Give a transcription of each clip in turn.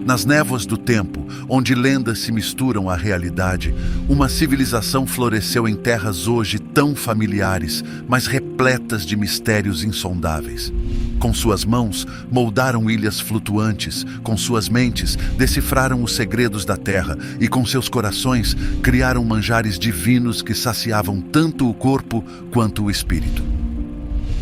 Nas névoas do tempo, onde lendas se misturam à realidade, uma civilização floresceu em terras hoje tão familiares, mas repletas de mistérios insondáveis. Com suas mãos, moldaram ilhas flutuantes, com suas mentes, decifraram os segredos da terra e com seus corações, criaram manjares divinos que saciavam tanto o corpo quanto o espírito.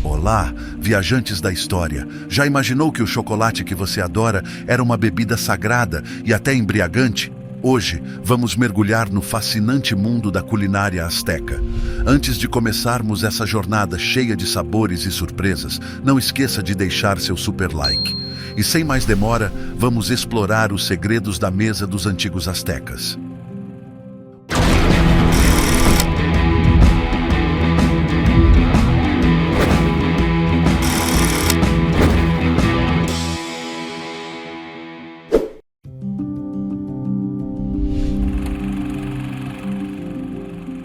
Olá, viajantes da história. Já imaginou que o chocolate que você adora era uma bebida sagrada e até embriagante? Hoje, vamos mergulhar no fascinante mundo da culinária asteca. Antes de começarmos essa jornada cheia de sabores e surpresas, não esqueça de deixar seu super like. E sem mais demora, vamos explorar os segredos da mesa dos antigos astecas.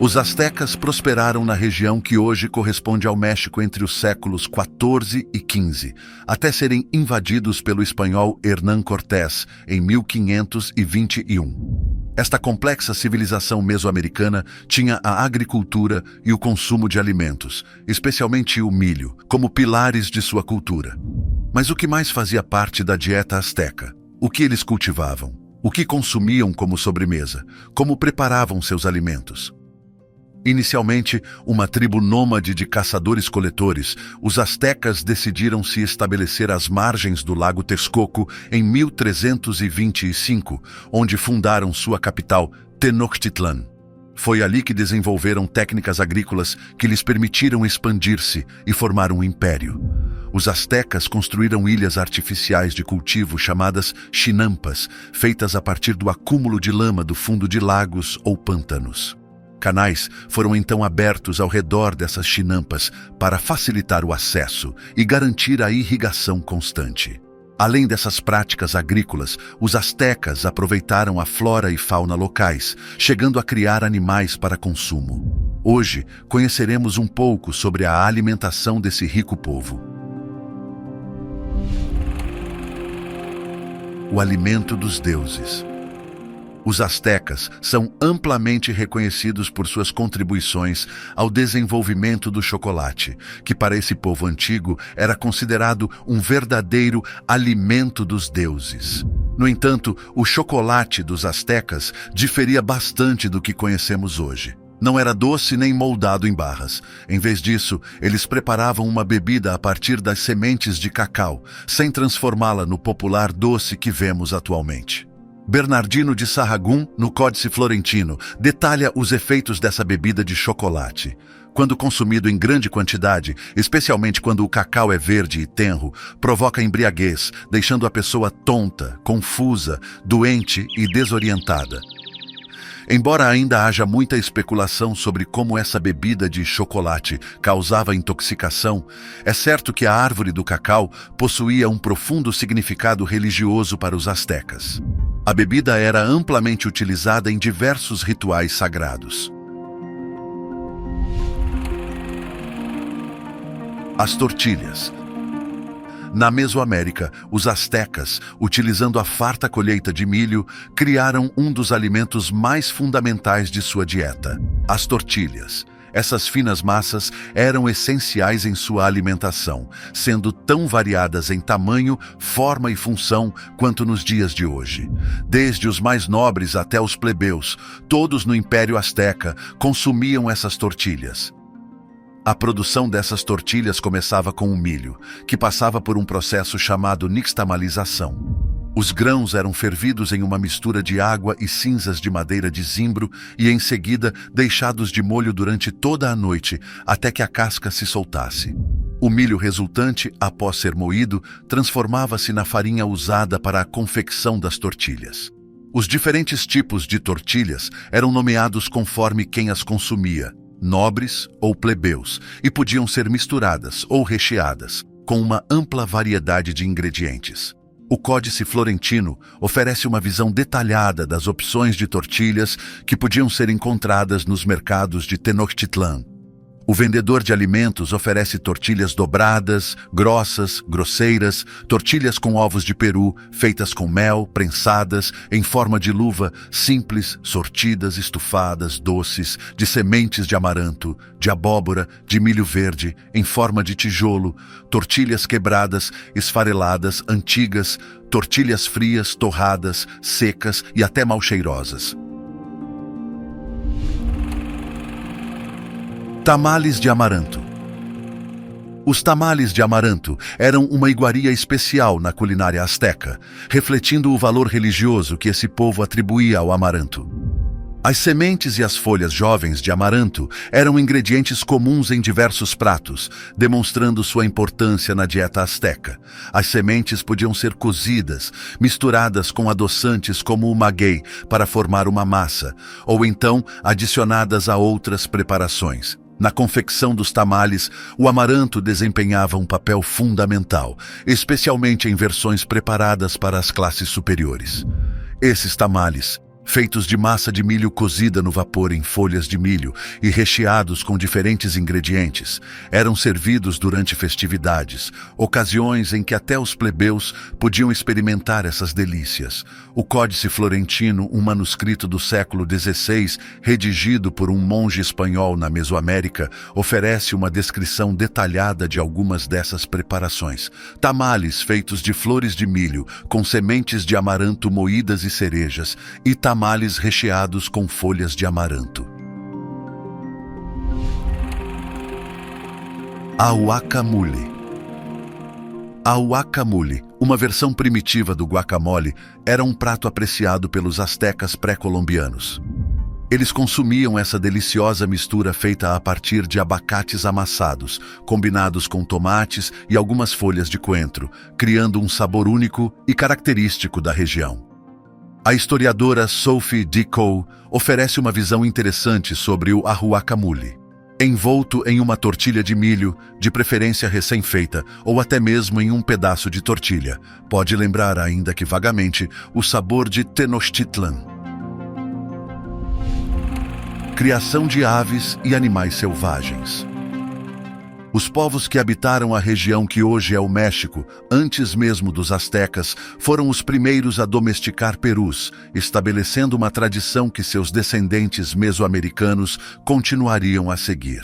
Os astecas prosperaram na região que hoje corresponde ao México entre os séculos XIV e XV, até serem invadidos pelo espanhol Hernán Cortés em 1521. Esta complexa civilização mesoamericana tinha a agricultura e o consumo de alimentos, especialmente o milho, como pilares de sua cultura. Mas o que mais fazia parte da dieta asteca? O que eles cultivavam? O que consumiam como sobremesa? Como preparavam seus alimentos? Inicialmente, uma tribo nômade de caçadores-coletores, os astecas decidiram se estabelecer às margens do Lago Texcoco em 1325, onde fundaram sua capital, Tenochtitlan. Foi ali que desenvolveram técnicas agrícolas que lhes permitiram expandir-se e formar um império. Os astecas construíram ilhas artificiais de cultivo chamadas chinampas, feitas a partir do acúmulo de lama do fundo de lagos ou pântanos. Canais foram então abertos ao redor dessas chinampas para facilitar o acesso e garantir a irrigação constante. Além dessas práticas agrícolas, os astecas aproveitaram a flora e fauna locais, chegando a criar animais para consumo. Hoje, conheceremos um pouco sobre a alimentação desse rico povo. O alimento dos deuses. Os astecas são amplamente reconhecidos por suas contribuições ao desenvolvimento do chocolate, que para esse povo antigo era considerado um verdadeiro alimento dos deuses. No entanto, o chocolate dos astecas diferia bastante do que conhecemos hoje. Não era doce nem moldado em barras. Em vez disso, eles preparavam uma bebida a partir das sementes de cacau, sem transformá-la no popular doce que vemos atualmente. Bernardino de Sahagún, no Códice Florentino, detalha os efeitos dessa bebida de chocolate. Quando consumido em grande quantidade, especialmente quando o cacau é verde e tenro, provoca embriaguez, deixando a pessoa tonta, confusa, doente e desorientada. Embora ainda haja muita especulação sobre como essa bebida de chocolate causava intoxicação, é certo que a árvore do cacau possuía um profundo significado religioso para os astecas. A bebida era amplamente utilizada em diversos rituais sagrados. As tortilhas. Na Mesoamérica, os astecas, utilizando a farta colheita de milho, criaram um dos alimentos mais fundamentais de sua dieta, as tortilhas. Essas finas massas eram essenciais em sua alimentação, sendo tão variadas em tamanho, forma e função quanto nos dias de hoje. Desde os mais nobres até os plebeus, todos no Império Azteca consumiam essas tortilhas. A produção dessas tortilhas começava com o milho, que passava por um processo chamado nixtamalização. Os grãos eram fervidos em uma mistura de água e cinzas de madeira de zimbro e, em seguida, deixados de molho durante toda a noite, até que a casca se soltasse. O milho resultante, após ser moído, transformava-se na farinha usada para a confecção das tortilhas. Os diferentes tipos de tortilhas eram nomeados conforme quem as consumia, nobres ou plebeus, e podiam ser misturadas ou recheadas, com uma ampla variedade de ingredientes. O Códice Florentino oferece uma visão detalhada das opções de tortilhas que podiam ser encontradas nos mercados de Tenochtitlan. O vendedor de alimentos oferece tortilhas dobradas, grossas, grosseiras, tortilhas com ovos de peru, feitas com mel, prensadas, em forma de luva, simples, sortidas, estufadas, doces, de sementes de amaranto, de abóbora, de milho verde, em forma de tijolo, tortilhas quebradas, esfareladas, antigas, tortilhas frias, torradas, secas e até mal cheirosas. Tamales de amaranto. Os tamales de amaranto eram uma iguaria especial na culinária asteca, refletindo o valor religioso que esse povo atribuía ao amaranto. As sementes e as folhas jovens de amaranto eram ingredientes comuns em diversos pratos, demonstrando sua importância na dieta asteca. As sementes podiam ser cozidas, misturadas com adoçantes como o maguey para formar uma massa, ou então adicionadas a outras preparações. Na confecção dos tamales, o amaranto desempenhava um papel fundamental, especialmente em versões preparadas para as classes superiores. Esses tamales, feitos de massa de milho cozida no vapor em folhas de milho e recheados com diferentes ingredientes, eram servidos durante festividades, ocasiões em que até os plebeus podiam experimentar essas delícias. O Códice Florentino, um manuscrito do século XVI, redigido por um monge espanhol na Mesoamérica, oferece uma descrição detalhada de algumas dessas preparações. Tamales feitos de flores de milho, com sementes de amaranto moídas e cerejas, e tamales recheados com folhas de amaranto. Guacamole. A guacamole, uma versão primitiva do guacamole, era um prato apreciado pelos astecas pré-colombianos. Eles consumiam essa deliciosa mistura feita a partir de abacates amassados, combinados com tomates e algumas folhas de coentro, criando um sabor único e característico da região. A historiadora Sophie Decoe oferece uma visão interessante sobre o guacamole. Envolto em uma tortilha de milho, de preferência recém-feita, ou até mesmo em um pedaço de tortilha, pode lembrar, ainda que vagamente, o sabor de Tenochtitlan. Criação de aves e animais selvagens. Os povos que habitaram a região que hoje é o México, antes mesmo dos astecas, foram os primeiros a domesticar perus, estabelecendo uma tradição que seus descendentes mesoamericanos continuariam a seguir.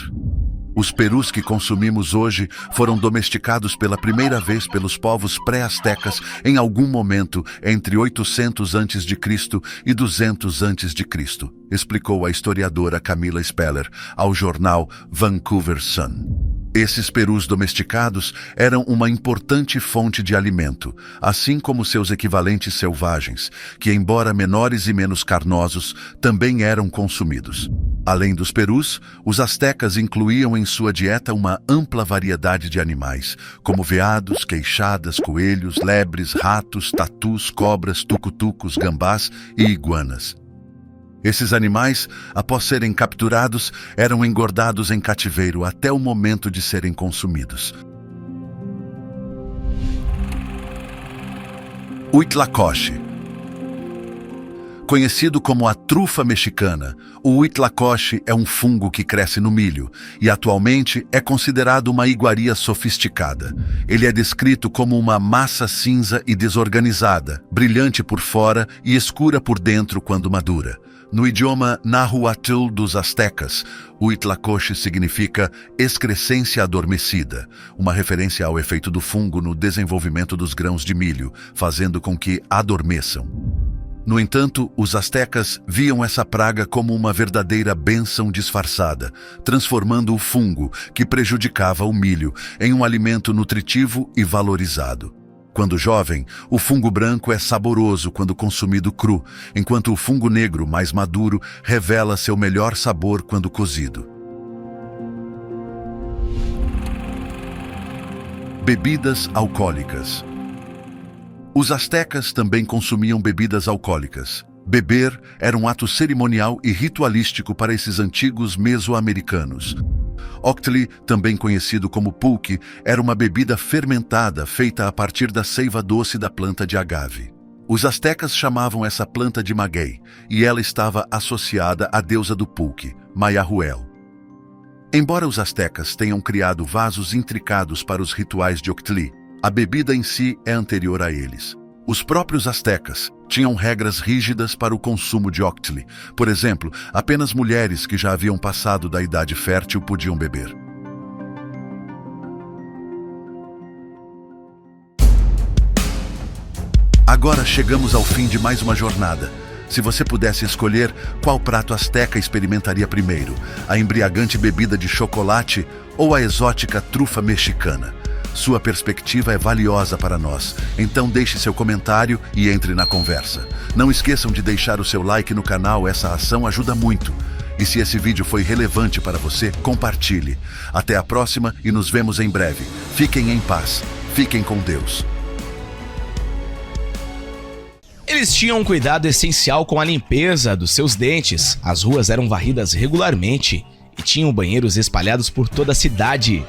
Os perus que consumimos hoje foram domesticados pela primeira vez pelos povos pré-astecas em algum momento entre 800 a.C. e 200 a.C., explicou a historiadora Camilla Speller ao jornal Vancouver Sun. Esses perus domesticados eram uma importante fonte de alimento, assim como seus equivalentes selvagens, que, embora menores e menos carnosos, também eram consumidos. Além dos perus, os astecas incluíam em sua dieta uma ampla variedade de animais, como veados, queixadas, coelhos, lebres, ratos, tatus, cobras, tucutucos, gambás e iguanas. Esses animais, após serem capturados, eram engordados em cativeiro até o momento de serem consumidos. Huitlacoche. Conhecido como a trufa mexicana, o huitlacoche é um fungo que cresce no milho e atualmente é considerado uma iguaria sofisticada. Ele é descrito como uma massa cinza e desorganizada, brilhante por fora e escura por dentro quando madura. No idioma Nahuatl dos astecas, o huitlacoche significa excrescência adormecida, uma referência ao efeito do fungo no desenvolvimento dos grãos de milho, fazendo com que adormeçam. No entanto, os astecas viam essa praga como uma verdadeira bênção disfarçada, transformando o fungo, que prejudicava o milho, em um alimento nutritivo e valorizado. Quando jovem, o fungo branco é saboroso quando consumido cru, enquanto o fungo negro, mais maduro, revela seu melhor sabor quando cozido. Bebidas alcoólicas. Os astecas também consumiam bebidas alcoólicas. Beber era um ato cerimonial e ritualístico para esses antigos mesoamericanos. Octli, também conhecido como pulque, era uma bebida fermentada feita a partir da seiva doce da planta de agave. Os astecas chamavam essa planta de maguey, e ela estava associada à deusa do pulque, Mayahuel. Embora os astecas tenham criado vasos intricados para os rituais de Octli, a bebida em si é anterior a eles. Os próprios astecas tinham regras rígidas para o consumo de Octli. Por exemplo, apenas mulheres que já haviam passado da idade fértil podiam beber. Agora chegamos ao fim de mais uma jornada. Se você pudesse escolher, qual prato asteca experimentaria primeiro? A embriagante bebida de chocolate ou a exótica trufa mexicana? Sua perspectiva é valiosa para nós, então deixe seu comentário e entre na conversa. Não esqueçam de deixar o seu like no canal, essa ação ajuda muito. E se esse vídeo foi relevante para você, compartilhe. Até a próxima e nos vemos em breve. Fiquem em paz. Fiquem com Deus. Eles tinham um cuidado essencial com a limpeza dos seus dentes. As ruas eram varridas regularmente e tinham banheiros espalhados por toda a cidade.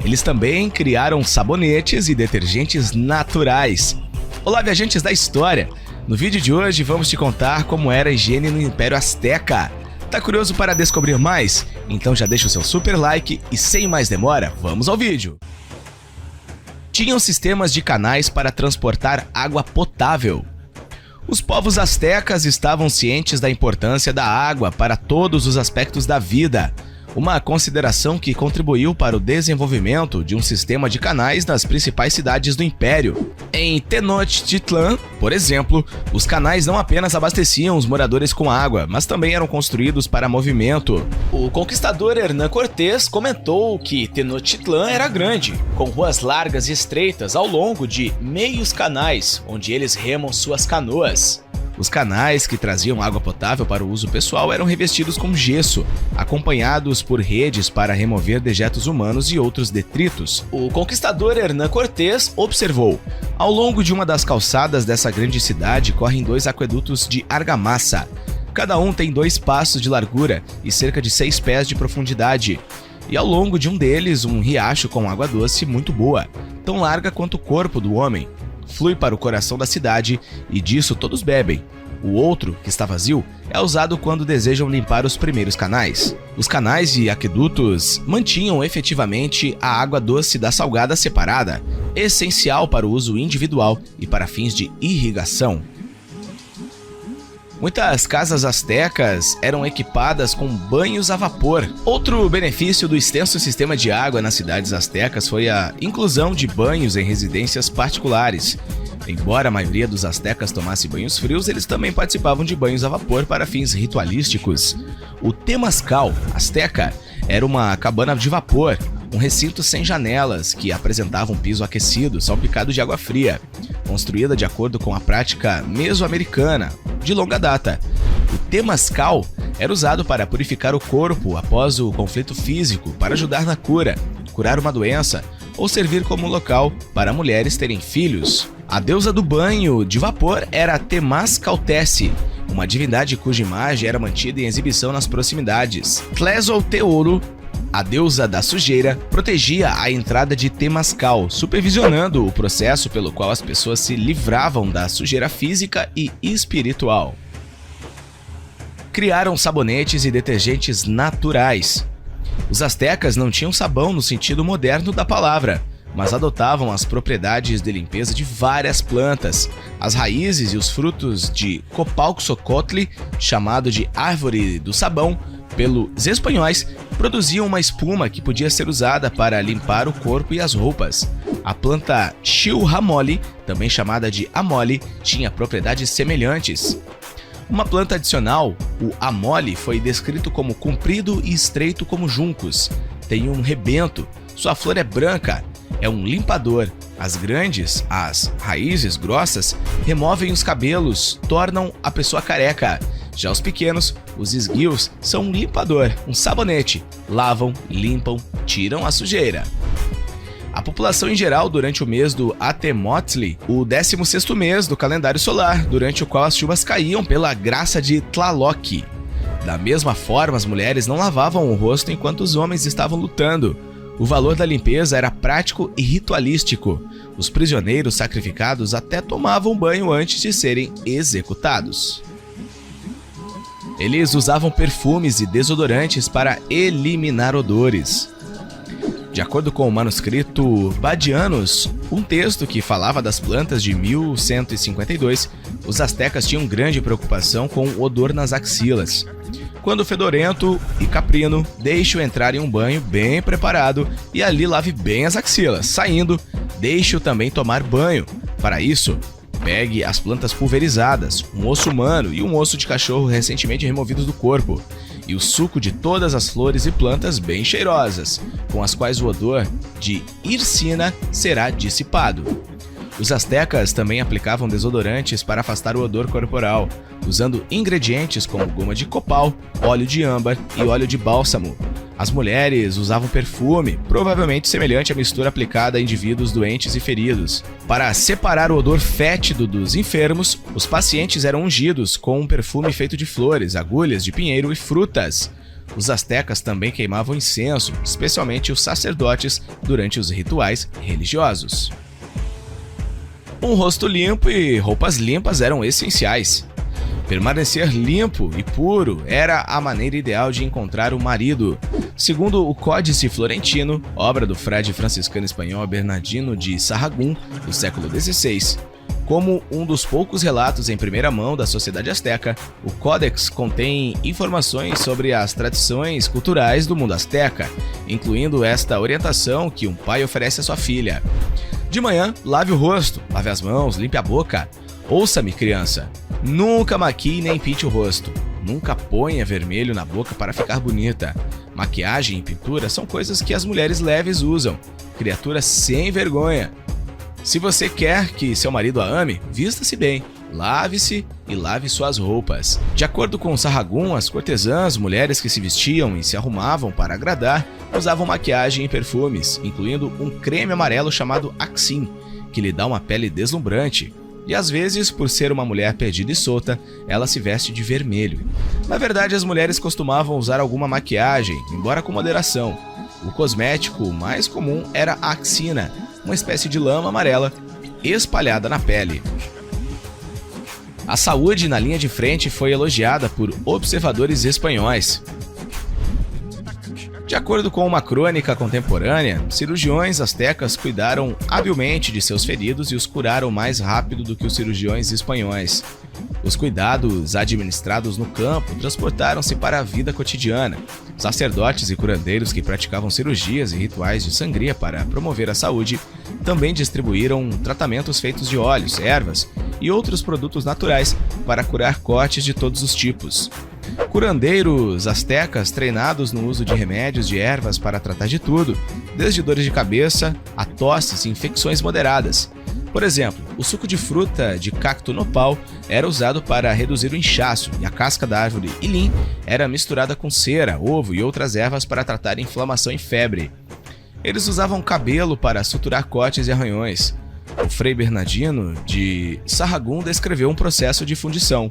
Eles também criaram sabonetes e detergentes naturais. Olá, viajantes da história! No vídeo de hoje vamos te contar como era a higiene no Império Azteca. Tá curioso para descobrir mais? Então já deixa o seu super like e sem mais demora, vamos ao vídeo! Tinham sistemas de canais para transportar água potável. Os povos astecas estavam cientes da importância da água para todos os aspectos da vida, uma consideração que contribuiu para o desenvolvimento de um sistema de canais nas principais cidades do Império. Em Tenochtitlan, por exemplo, os canais não apenas abasteciam os moradores com água, mas também eram construídos para movimento. O conquistador Hernán Cortés comentou que Tenochtitlan era grande, com ruas largas e estreitas ao longo de meios canais, onde eles remam suas canoas. Os canais que traziam água potável para o uso pessoal eram revestidos com gesso, acompanhados por redes para remover dejetos humanos e outros detritos. O conquistador Hernán Cortés observou: ao longo de uma das calçadas dessa grande cidade correm 2 aquedutos de argamassa. Cada um tem 2 passos de largura e cerca de 6 pés de profundidade. E ao longo de um deles, um riacho com água doce muito boa, tão larga quanto o corpo do homem. Flui para o coração da cidade e disso todos bebem. O outro, que está vazio, é usado quando desejam limpar os primeiros canais. Os canais e aquedutos mantinham efetivamente a água doce da salgada separada, essencial para o uso individual e para fins de irrigação. Muitas casas astecas eram equipadas com banhos a vapor. Outro benefício do extenso sistema de água nas cidades astecas foi a inclusão de banhos em residências particulares. Embora a maioria dos astecas tomasse banhos frios, eles também participavam de banhos a vapor para fins ritualísticos. O Temazcal asteca era uma cabana de vapor, um recinto sem janelas que apresentava um piso aquecido, salpicado de água fria, construída de acordo com a prática mesoamericana de longa data. O Temazcal era usado para purificar o corpo após o conflito físico, para ajudar na cura, curar uma doença ou servir como local para mulheres terem filhos. A deusa do banho de vapor era Temazcaltesi, uma divindade cuja imagem era mantida em exibição nas proximidades. Tlezolteotl, a deusa da sujeira, protegia a entrada de Temazcal, supervisionando o processo pelo qual as pessoas se livravam da sujeira física e espiritual. Criaram sabonetes e detergentes naturais. Os astecas não tinham sabão no sentido moderno da palavra, mas adotavam as propriedades de limpeza de várias plantas. As raízes e os frutos de Copalxocotl, chamado de árvore do sabão pelos espanhóis, produziam uma espuma que podia ser usada para limpar o corpo e as roupas. A planta Chilhamole, também chamada de amole, tinha propriedades semelhantes. Uma planta adicional, o amole, foi descrito como comprido e estreito como juncos. Tem um rebento, sua flor é branca, é um limpador. As grandes, as raízes grossas, removem os cabelos, tornam a pessoa careca. Já os pequenos, os esguios, são um limpador, um sabonete. Lavam, limpam, tiram a sujeira. A população em geral durante o mês do Atemotli, o 16º mês do calendário solar, durante o qual as chuvas caíam pela graça de Tlaloc. Da mesma forma, as mulheres não lavavam o rosto enquanto os homens estavam lutando. O valor da limpeza era prático e ritualístico. Os prisioneiros sacrificados até tomavam banho antes de serem executados. Eles usavam perfumes e desodorantes para eliminar odores. De acordo com o manuscrito Badianos, um texto que falava das plantas de 1152, os astecas tinham grande preocupação com o odor nas axilas. Quando fedorento e caprino, deixe-o entrar em um banho bem preparado e ali lave bem as axilas. Saindo, deixe-o também tomar banho. Para isso, pegue as plantas pulverizadas, um osso humano e um osso de cachorro recentemente removidos do corpo, e o suco de todas as flores e plantas bem cheirosas, com as quais o odor de hirsina será dissipado. Os astecas também aplicavam desodorantes para afastar o odor corporal, usando ingredientes como goma de copal, óleo de âmbar e óleo de bálsamo. As mulheres usavam perfume, provavelmente semelhante à mistura aplicada a indivíduos doentes e feridos. Para separar o odor fétido dos enfermos, os pacientes eram ungidos com um perfume feito de flores, agulhas de pinheiro e frutas. Os astecas também queimavam incenso, especialmente os sacerdotes, durante os rituais religiosos. Um rosto limpo e roupas limpas eram essenciais. Permanecer limpo e puro era a maneira ideal de encontrar o marido. Segundo o Códice Florentino, obra do frade franciscano espanhol Bernardino de Sahagún, do século XVI, como um dos poucos relatos em primeira mão da sociedade asteca, o Códex contém informações sobre as tradições culturais do mundo asteca, incluindo esta orientação que um pai oferece à sua filha. De manhã, lave o rosto, lave as mãos, limpe a boca. Ouça-me, criança. Nunca maquie nem pinte o rosto. Nunca ponha vermelho na boca para ficar bonita. Maquiagem e pintura são coisas que as mulheres leves usam. Criatura sem vergonha. Se você quer que seu marido a ame, vista-se bem. Lave-se e lave suas roupas. De acordo com Sahagún, as cortesãs, mulheres que se vestiam e se arrumavam para agradar, usavam maquiagem e perfumes, incluindo um creme amarelo chamado Axim, que lhe dá uma pele deslumbrante. E às vezes, por ser uma mulher perdida e solta, ela se veste de vermelho. Na verdade, as mulheres costumavam usar alguma maquiagem, embora com moderação. O cosmético mais comum era a axina, uma espécie de lama amarela espalhada na pele. A saúde na linha de frente foi elogiada por observadores espanhóis. De acordo com uma crônica contemporânea, cirurgiões astecas cuidaram habilmente de seus feridos e os curaram mais rápido do que os cirurgiões espanhóis. Os cuidados administrados no campo transportaram-se para a vida cotidiana. Sacerdotes e curandeiros que praticavam cirurgias e rituais de sangria para promover a saúde também distribuíram tratamentos feitos de óleos, ervas e outros produtos naturais para curar cortes de todos os tipos. Curandeiros astecas treinados no uso de remédios de ervas para tratar de tudo, desde dores de cabeça a tosses e infecções moderadas. Por exemplo, o suco de fruta de cacto nopal era usado para reduzir o inchaço e a casca da árvore ilim era misturada com cera, ovo e outras ervas para tratar inflamação e febre. Eles usavam cabelo para suturar cortes e arranhões. O Frei Bernardino de Sahagún descreveu um processo de fundição.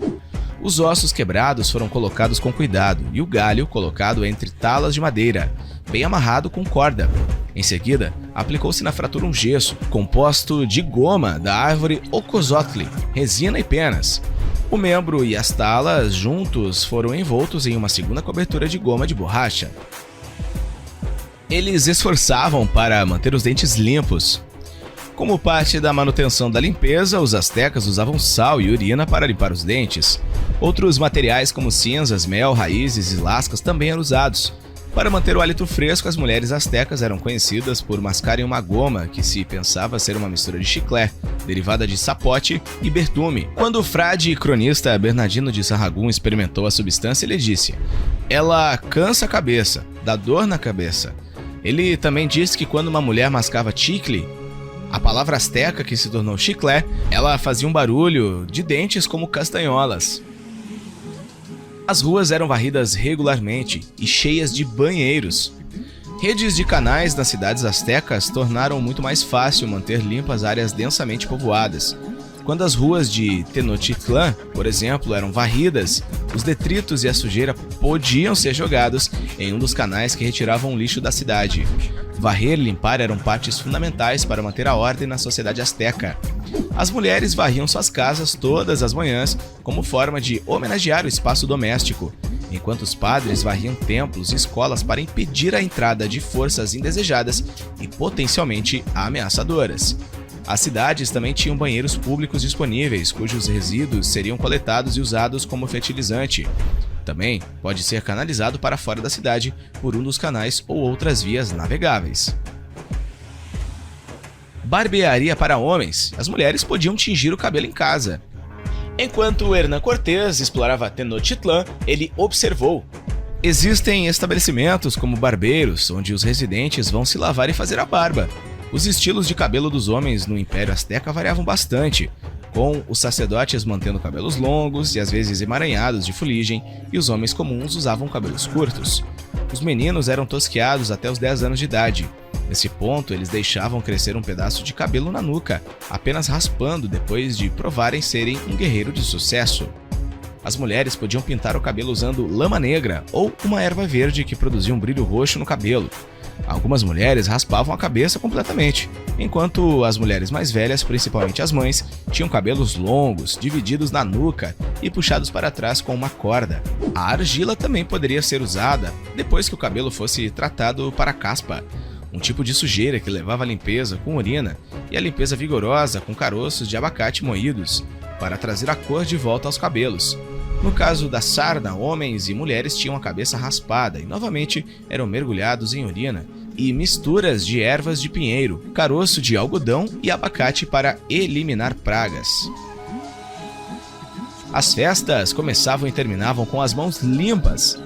Os ossos quebrados foram colocados com cuidado e o galho colocado entre talas de madeira, bem amarrado com corda. Em seguida, aplicou-se na fratura um gesso, composto de goma da árvore Ocosotli, resina e penas. O membro e as talas juntos foram envoltos em uma segunda cobertura de goma de borracha. Eles esforçavam para manter os dentes limpos. Como parte da manutenção da limpeza, os astecas usavam sal e urina para limpar os dentes. Outros materiais como cinzas, mel, raízes e lascas também eram usados. Para manter o hálito fresco, as mulheres astecas eram conhecidas por mascarem uma goma que se pensava ser uma mistura de chiclé, derivada de sapote e bertume. Quando o frade e cronista Bernardino de Sahagún experimentou a substância, ele disse: "Ela cansa a cabeça, dá dor na cabeça." Ele também disse que quando uma mulher mascava chicle, a palavra asteca que se tornou chiclé, ela fazia um barulho de dentes como castanholas. As ruas eram varridas regularmente e cheias de banheiros. Redes de canais nas cidades astecas tornaram muito mais fácil manter limpas áreas densamente povoadas. Quando as ruas de Tenochtitlán, por exemplo, eram varridas, os detritos e a sujeira podiam ser jogados em um dos canais que retiravam o lixo da cidade. Varrer e limpar eram partes fundamentais para manter a ordem na sociedade asteca. As mulheres varriam suas casas todas as manhãs como forma de homenagear o espaço doméstico. enquanto os padres varriam templos e escolas para impedir a entrada de forças indesejadas e potencialmente ameaçadoras. As cidades também tinham banheiros públicos disponíveis, cujos resíduos seriam coletados e usados como fertilizante. Também pode ser canalizado para fora da cidade por um dos canais ou outras vias navegáveis. Barbearia para homens. As mulheres podiam tingir o cabelo em casa. Enquanto Hernán Cortés explorava Tenochtitlán, ele observou: existem estabelecimentos como barbeiros, onde os residentes vão se lavar e fazer a barba. Os estilos de cabelo dos homens no Império Azteca variavam bastante, com os sacerdotes mantendo cabelos longos e às vezes emaranhados de fuligem, e os homens comuns usavam cabelos curtos. Os meninos eram tosqueados até os 10 anos de idade. Nesse ponto, eles deixavam crescer um pedaço de cabelo na nuca, apenas raspando depois de provarem serem um guerreiro de sucesso. As mulheres podiam pintar o cabelo usando lama negra ou uma erva verde que produzia um brilho roxo no cabelo. Algumas mulheres raspavam a cabeça completamente, enquanto as mulheres mais velhas, principalmente as mães, tinham cabelos longos, divididos na nuca e puxados para trás com uma corda. A argila também poderia ser usada depois que o cabelo fosse tratado para caspa, um tipo de sujeira que levava a limpeza com urina, e a limpeza vigorosa com caroços de abacate moídos, para trazer a cor de volta aos cabelos. No caso da sarna, homens e mulheres tinham a cabeça raspada e novamente eram mergulhados em urina e misturas de ervas de pinheiro, caroço de algodão e abacate para eliminar pragas. As festas começavam e terminavam com as mãos limpas.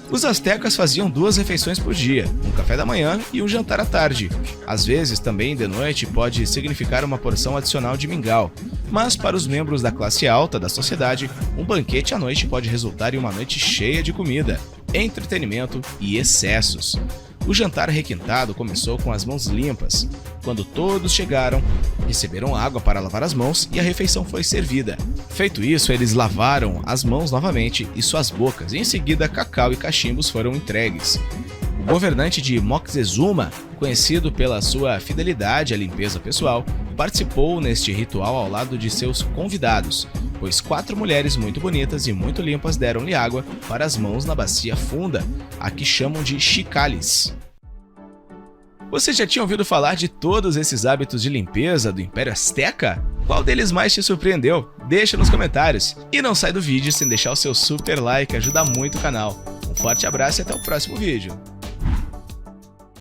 Os astecas faziam 2 refeições por dia, um café da manhã e um jantar à tarde. Às vezes, também de noite, pode significar uma porção adicional de mingau. Mas para os membros da classe alta da sociedade, um banquete à noite pode resultar em uma noite cheia de comida, entretenimento e excessos. O jantar requintado começou com as mãos limpas. Quando todos chegaram, receberam água para lavar as mãos e a refeição foi servida. Feito isso, eles lavaram as mãos novamente e suas bocas, e em seguida cacau e cachimbos foram entregues. O governante de Moctezuma, conhecido pela sua fidelidade à limpeza pessoal, participou neste ritual ao lado de seus convidados, pois 4 mulheres muito bonitas e muito limpas deram-lhe água para as mãos na bacia funda, a que chamam de xicales. Você já tinha ouvido falar de todos esses hábitos de limpeza do Império Azteca? Qual deles mais te surpreendeu? Deixa nos comentários. E não sai do vídeo sem deixar o seu super like, ajuda muito o canal. Um forte abraço e até o próximo vídeo.